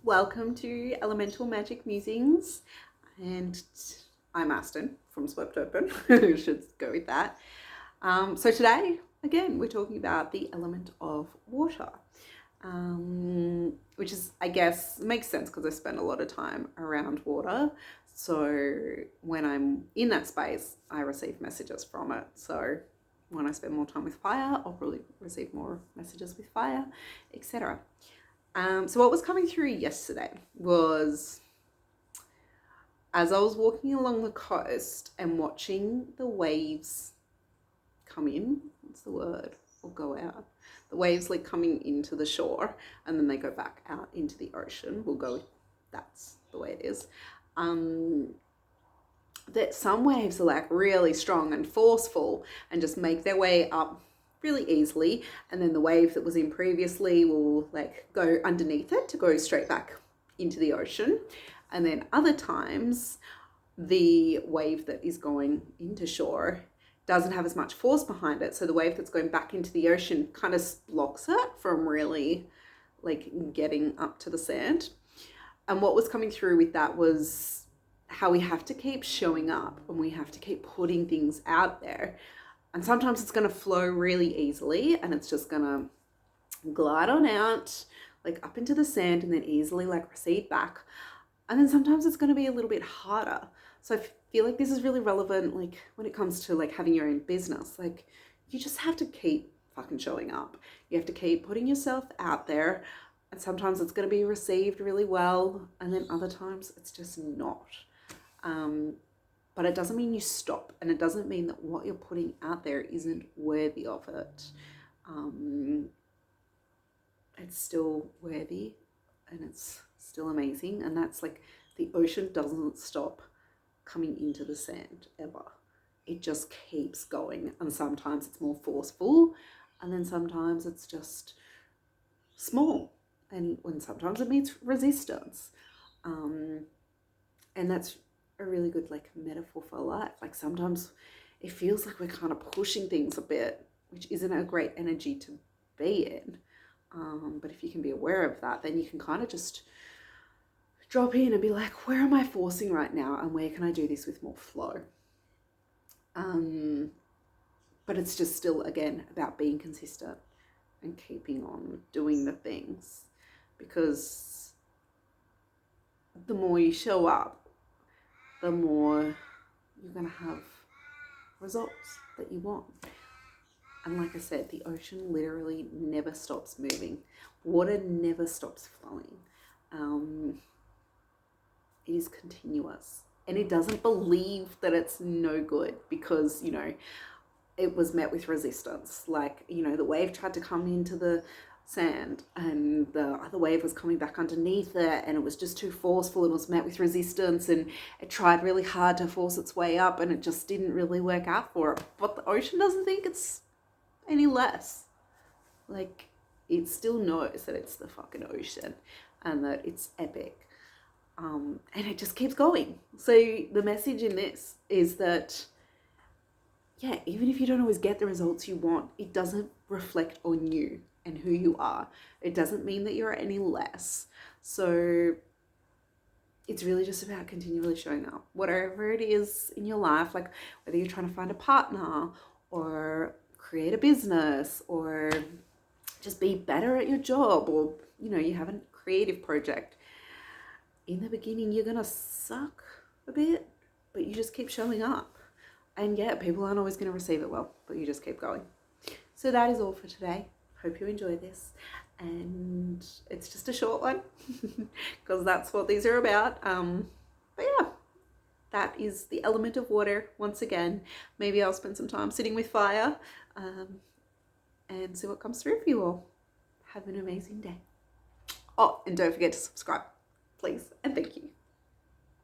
Welcome to Elemental Magic Musings, and I'm Aston from Swept Open. Should go with that. So today, again, we're talking about the element of water, which is, I guess, makes sense because I spend a lot of time around water. So when I'm in that space, I receive messages from it. So when I spend more time with fire, I'll probably receive more messages with fire, etc. So what was coming through yesterday was as I was walking along the coast and watching the waves come in, what's the word, or go out. The waves like coming into the shore and then they go back out into the ocean. We'll go with that's the way it is. That some waves are like really strong and forceful and just make their way up really easily, and then the wave that was in previously will like go underneath it to go straight back into the ocean. And then other times the wave that is going into shore doesn't have as much force behind it, so the wave that's going back into the ocean kind of blocks it from really like getting up to the sand. And what was coming through with that was how we have to keep showing up and we have to keep putting things out there. And sometimes it's going to flow really easily and it's just going to glide on out, like up into the sand and then easily like recede back. And then sometimes it's going to be a little bit harder. So I feel like this is really relevant, like when it comes to like having your own business. Like you just have to keep fucking showing up. You have to keep putting yourself out there. And sometimes it's going to be received really well. And then other times it's just not. But it doesn't mean you stop, and it doesn't mean that what you're putting out there isn't worthy of it. It's still worthy and it's still amazing, and that's like the ocean doesn't stop coming into the sand ever. It just keeps going, and sometimes it's more forceful and then sometimes it's just small, and when sometimes it meets resistance. And that's a really good like metaphor for life. Like sometimes it feels like we're kind of pushing things a bit, which isn't a great energy to be in. But if you can be aware of that, then you can kind of just drop in and be like, where am I forcing right now, and where can I do this with more flow? But it's just still, again, about being consistent and keeping on doing the things, because the more you show up, the more you're going to have results that you want. And like I said, the ocean literally never stops moving. Water never stops flowing. It is continuous. And it doesn't believe that it's no good because, you know, it was met with resistance. Like, you know, the wave tried to come into the sand and the other wave was coming back underneath it, and it was just too forceful and was met with resistance, and it tried really hard to force its way up and it just didn't really work out for it. But the ocean doesn't think it's any less. Like, it still knows that it's the fucking ocean and that it's epic. And it just keeps going. So the message in this is that, yeah, even if you don't always get the results you want, it doesn't reflect on you and who you are. It doesn't mean that you're any less. So it's really just about continually showing up, whatever it is in your life, like whether you're trying to find a partner or create a business or just be better at your job, or, you know, you have a creative project. In the beginning, you're going to suck a bit, but you just keep showing up. And yeah, people aren't always going to receive it well, but you just keep going. So that is all for today. Hope you enjoy this. And it's just a short one because that's what these are about. But yeah, that is the element of water once again. Maybe I'll spend some time sitting with fire and see what comes through for you all. Have an amazing day. Oh, and don't forget to subscribe, please, and thank you.